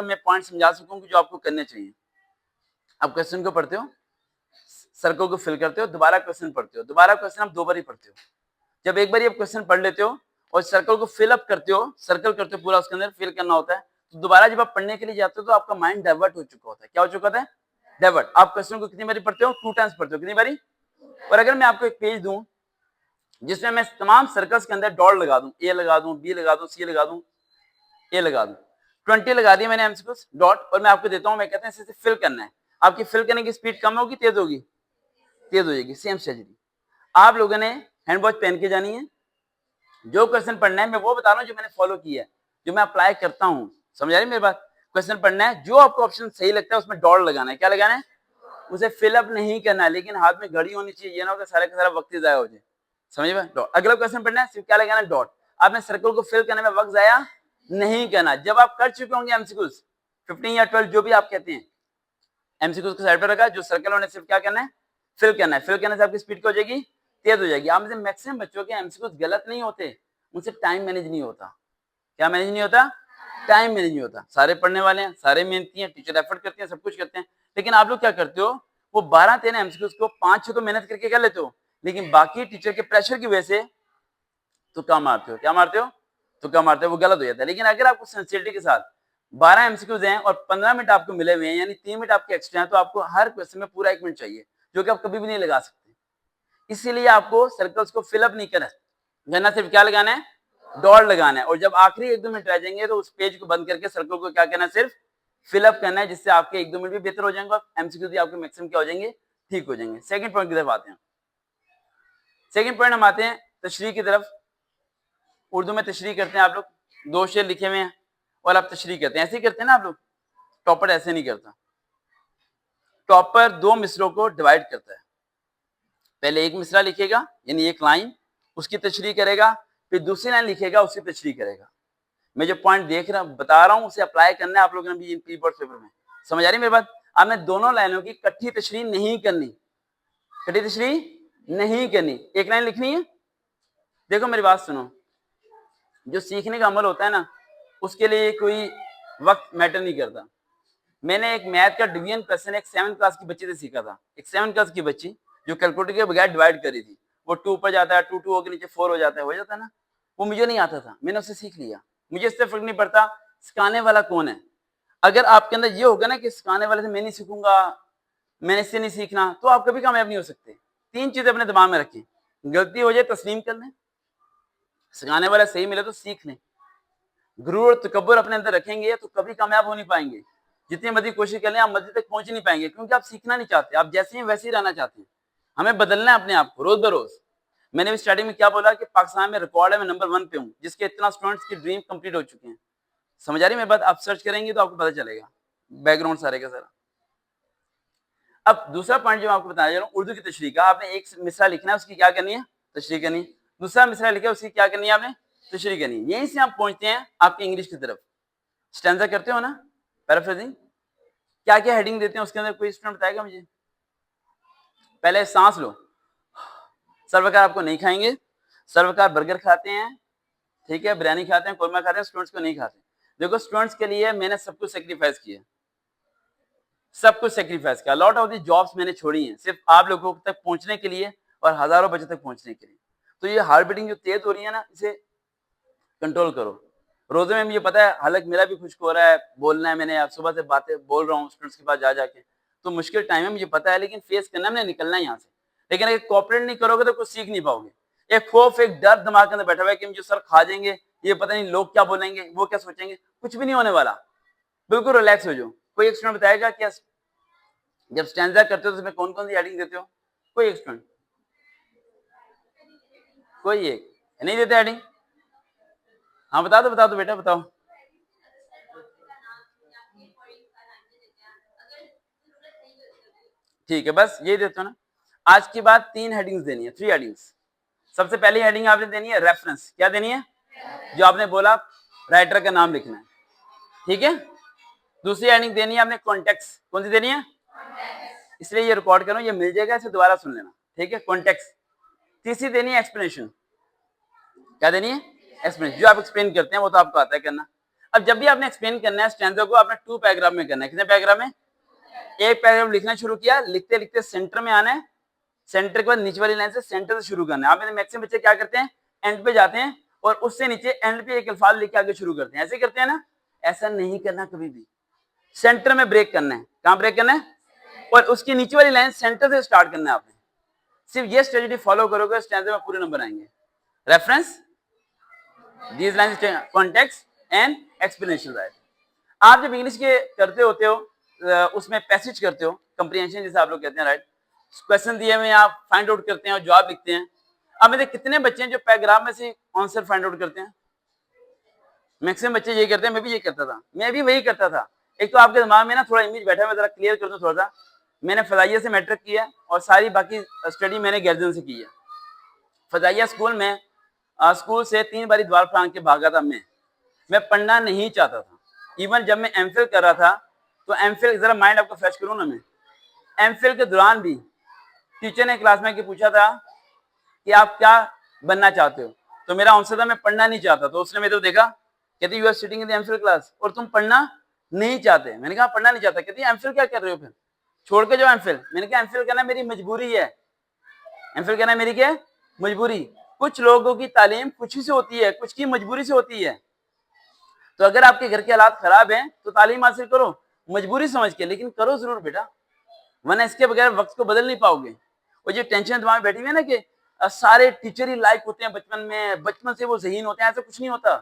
मैं पॉइंट समझा सकूं कि जो आपको करने चाहिए। आप क्वेश्चन को पढ़ते हो, सर्कल को फिल करते हो, दोबारा क्वेश्चन पढ़ते हो, दोबारा क्वेश्चन आप 2 बार ही पढ़ते हो। जब एक बार आप क्वेश्चन पढ़ लेते हो और सर्कल को फिल अप करते हो, सर्कल करते हो, पूरा उसके अंदर फिल करना होता है, तो दोबारा जब आप पढ़ने के लिए जाते हो तो आपका माइंड डाइवर्ट हो चुका होता है। क्या हो चुका होता है? डाइवर्ट। आप क्वेश्चन को कितनी बारी पढ़ते हो? 2 टाइम्स पढ़ते हो। कितनी बारी? और अगर मैं आपको एक पेज दूं जिसमें मैं तमाम सर्कल्स के अंदर डॉट लगा दूं, ए लगा दूं, बी लगा दूं, सी लगा दूं, ए लगा दूं, 20 लगा दिए मैंने एमसीक्यूज डॉट, और मैं आपको देता हूं, मैं कहते हैं इसे फिल करना है। आपकी फिल करने की स्पीड कम होगी, तेज होगी? तेज हो जाएगी। सेम स्ट्रेटजी आप लोगों ने हैंड वॉच पहन के जानी है। जो क्वेश्चन पढ़ना है मैं वो बता रहा हूं जो मैंने फॉलो किया है, जो मैं अप्लाई करता हूं। समझ आ रही मेरी बात? क्वेश्चन पढ़ना है, जो आपको ऑप्शन सही लगता है उसमें डॉट लगाना है। क्या लगाना है? उसे फिलअप नहीं करना है, लेकिन हाथ में घड़ी होनी चाहिए, ये ना हो कि सारा का सारा वक्त ही जाया हो जाए। समझ में? डॉट। अगला क्वेश्चन पढ़ना है, सिर्फ क्या लगाना है? डॉट। आपने सर्कल को फिल करने में वक्त जाया नहीं करना। जब आप कर चुके होंगे एमसीक्यूज 15 या 12 जो भी आप कहते हैं, एमसीक्यूज को साइड पर रखा, जो सर्कल होने सिर्फ क्या करना है? फिल करना है। फिल करने से आपकी स्पीड क्या हो जाएगी? तेज हो जाएगी। आप में से मैक्सिमम बच्चों के एमसीक्यूज गलत नहीं होते, उनसे टाइम मैनेज नहीं होता। क्या मैनेज नहीं होता? टाइम मैनेज नहीं होता। सारे पढ़ने वाले हैं, सारे मेहनती हैं, टीचर एफर्ट करते हैं, सब कुछ करते हैं, लेकिन आप लोग क्या करते हो? वो 12-13 एमसीक्यूज को 5-6 तो मेहनत करके कर लेते हो, लेकिन बाकी टीचर के प्रेशर की वजह से तुक्का मारते हो। क्या मारते हो? तुक्का मारते हो, वो गलत हो जाता है। लेकिन अगर आपको सिंसियरिटी के साथ 12 एमसीक्यूज हैं और 15 मिनट आपको मिले हुए हैं, यानी 3 मिनट आपके एक्स्ट्रा हैं, तो आपको हर क्वेश्चन में पूरा 1 मिनट चाहिए, जो कि आप कभी भी नहीं लगा सकते। इसीलिए आपको सर्कल्स को फिलअप नहीं करना, सिर्फ क्या लगाना है? डॉट लगाना है। और जब आखिरी 1-2 मिनट रह जाएंगे तो उस पेज को बंद करके सर्कल को क्या करना है? सिर्फ फिलअप करना है, जिससे आपके 1-2 मिनट भी बेहतर हो जाएंगे और एमसीक्यू भी आपके मैक्सिमम क्या हो जाएंगे? ठीक हो जाएंगे। सेकंड पॉइंट की तरफ आते हैं। सेकंड पॉइंट हम आते हैं तशरीह की तरफ। उर्दू में तशरीह करते हैं आप लोग, 2 शेर लिखे हुए हैं और आप तशरीह करते हैं। ऐसे ही करते हैं ना आप लोग? टॉपर ऐसे नहीं करता। टॉपर 2 मिसरों को डिवाइड करता है। पहले एक मिसरा लिखेगा, यानी एक लाइन, उसकी तशरीह करेगा, फिर दूसरी लाइन लिखेगा, उसकी तशरीह करेगा। मैं जो पॉइंट बता रहा हूं उसे अप्लाई करना है आप लोगों ने भी इन प्री-बोर्ड पेपर में। समझ आ रही मेरी बात? आपने दोनों लाइनों की इकट्ठी तशरीह नहीं करनी, इकट्ठी तशरीह नहीं करनी, एक लाइन लिखनी है। देखो मेरी बात सुनो, जो सीखने का अमल होता है ना, उसके लिए कोई वक्त मैटर नहीं करता। मैंने एक मैथ का डिवीजन क्वेश्चन एक 7th क्लास की बच्ची से सीखा था। एक 7th क्लास की बच्ची जो कैलकुलेटर के बगैर डिवाइड करी थी, वो 2 ऊपर जाता है, 2 होकर नीचे 4 हो जाता है ना, वो मुझे नहीं आता था, मैंने उससे सीख लिया। मुझे इससे फर्क नहीं पड़ता सिखाने वाला कौन है। अगर आपके अंदर ये होगा ना कि सिखाने वाले से मैं नहीं सीखूंगा, मैंने इससे नहीं सीखना, तो आप कभी कामयाब नहीं हो सकते। 3 चीजें अपने दिमाग में रखें, गलती हो जाए तस्लीम कर लें, सिखाने वाला सही मिले तो सीख लें। गुरूर और तकब्बुर अपने अंदर रखेंगे तो कभी कामयाब हो नहीं पाएंगे। जितनी मर्जी कोशिश कर लें आप मंजिल तक पहुंच नहीं पाएंगे, क्योंकि आप सीखना नहीं चाहते, आप जैसे हैं वैसे ही रहना चाहते हैं। हमें बदलना है अपने आप को रोज बरोज। मैंने भी स्टार्टिंग में क्या बोला कि पाकिस्तान में रिकॉर्ड है मैं नंबर 1 पे हूँ, जिसके इतना स्टूडेंट्स की ड्रीम कंप्लीट हो चुके हैं। समझ आ रही मेरी बात? आप सर्च करेंगे तो आपको पता चलेगा बैकग्राउंड सारे का सारा। अब दूसरा पॉइंट जो मैं आपको बताने जा रहा हूँ, उर्दू की तशरीह का। आपने एक मिसरा लिखना है, उसकी क्या करनी है? तशरीह करनी। दूसरा मिसरा लिखा, उसकी क्या करनी है? आपने तशरीह करनी। यहीं से आप पहुंचते हैं आपकी इंग्लिश की तरफ। स्टैंजा करते हो ना, पैराफ्रेजिंग, क्या क्या हेडिंग देते हैं उसके अंदर? कोई स्टूडेंट बताएगा मुझे? पहले सांस लो। सर्वकार आपको नहीं खाएंगे, सर्वकार बर्गर खाते हैं, ठीक है, बिरयानी खाते हैं, कोरमा खाते हैं, स्टूडेंट्स को नहीं खाते। देखो स्टूडेंट्स के लिए मैंने सब कुछ सेक्रीफाइस किया, सब कुछ सेक्रीफाइस किया। लॉट ऑफ दी जॉब्स मैंने छोड़ी हैं सिर्फ आप लोगों तक पहुंचने के लिए और हजारों बच्चों तक पहुंचने के लिए। तो ये हार्ट बीटिंग जो तेज हो रही है ना, इसे कंट्रोल करो। रोजे में मुझे पता है हालत मेरा भी खुश्क हो रहा है, बोलना है, मैंने आप सुबह से बातें बोल रहा हूँ स्टूडेंट्स के पास जा जाके, तो मुश्किल टाइम है मुझे पता है, लेकिन फेस करना, मैंने निकलना है यहाँ से। लेकिन अगर कोऑपरेट नहीं करोगे तो कुछ सीख नहीं पाओगे। एक खौफ, एक डर दिमाग के अंदर बैठा हुआ है कि मुझे सर खा जाएंगे, ये पता नहीं लोग क्या बोलेंगे, वो क्या सोचेंगे। कुछ भी नहीं होने वाला, बिल्कुल रिलैक्स हो जाओ। कोई एक स्टूडेंट बताएगा क्या जब स्टैंजा करते हो तो उसमें कौन कौन सी हेडिंग देते हो? कोई एक स्टूडेंट, कोई एक नहीं देते हेडिंग? हाँ बता दो बेटा, बताओ। ठीक है, बस ये देते हो ना। आज के बाद 3 हेडिंग्स देनी है, 3 हेडिंग्स। सबसे पहली हेडिंग आपने देनी है रेफरेंस। क्या देनी है? जो आपने बोला राइटर का नाम लिखना है, ठीक है। दूसरी हेडिंग देनी है आपने कॉन्टेक्स्ट। कौन सी देनी है? इसलिए ये रिकॉर्ड करो, ये मिल जाएगा, इसे दोबारा सुन लेना, ठीक है, कॉन्टेक्स्ट। तीसरी देनी है एक्सप्लेनेशन। क्या देनी है? एक्सप्लेनेशन। जो आप एक्सप्लेन करते हैं वो तो आपको आता है करना। अब जब भी आपने एक्सप्लेन करना है स्टैंजा को, आपने 2 पैराग्राफ में करना है। कितने पैराग्राफ में? एक पैराग्राफ लिखना शुरू किया, लिखते लिखते सेंटर में आना है, सेंटर के बाद नीचे वाली लाइन से सेंटर से शुरू करना है। आप में मैक्सिमम बच्चे क्या करते हैं, एंड पे जाते हैं और उससे नीचे एंड पे एक अल्फाज लिख के आगे शुरू करते हैं, ऐसे करते हैं ना। ऐसा नहीं करना कभी भी, सेंटर में ब्रेक करना है। कहां ब्रेक करना है? और उसकी नीचे वाली लाइन सेंटर से स्टार्ट करना है आपने। सिर्फ ये स्ट्रेटजी फॉलो करोगे, स्टैंजा में पूरे नंबर आएंगे। Reference, these lines, context and explanation right. आप जब इंग्लिश के करते होते हो, उसमें पैसेज करते हो, कंप्रीहेंशन जैसे आप लोग कहते हैं, राइट। क्वेश्चन दिए हुए आप फाइंड आउट करते हैं और जवाब लिखते हैं। अब मेरे कितने बच्चे हैं जो पैराग्राफ में से आंसर फाइंड आउट करते हैं? मैक्सिमम बच्चे यही करते हैं, मैं भी ये करता था, मैं भी वही करता था। एक तो आपके दिमाग में ना थोड़ा इमेज बैठा है, मैं जरा क्लियर कर दूं थोड़ा सा। मैंने फजाइया से मैट्रिक किया और सारी बाकी स्टडी मैंने गर्जन से की है। फजाइया स्कूल में स्कूल से 3 बारी द्वार फांग के भागा था। मैं पढ़ना नहीं चाहता था। इवन जब मैं एमफिल कर रहा था, तो एमफिल, जरा माइंड आपको फ्रेश करूं ना, मैं एमफिल के दौरान भी टीचर ने क्लास में पूछा था कि आप क्या बनना चाहते हो, तो मेरा आंसर था मैं पढ़ना नहीं चाहता। तो उसने मेरे को देखा, कहती you are sitting in the MPhil class और तुम पढ़ना नहीं चाहते। मैंने कहा पढ़ना नहीं चाहता। कहती एमफिल क्या कर रहे हो, फिर छोड़ के जाओ एमफिल। मैंने कहा एमफिल करना मेरी मजबूरी है, एमफिल करना मेरी क्या मजबूरी। कुछ लोगों की तालीम खुशी से होती है, कुछ की मजबूरी से होती है। तो अगर आपके घर के हालात खराब हैं तो तालीम हासिल करो मजबूरी समझ के, लेकिन करो जरूर बेटा, वरना इसके बगैर वक्त को बदल नहीं पाओगे। और जो टेंशन दिमाग में बैठी हुई है ना कि सारे टीचर ही लाइक होते हैं बचपन में, बचपन से वो ज़हीन होते हैं, ऐसा कुछ नहीं होता।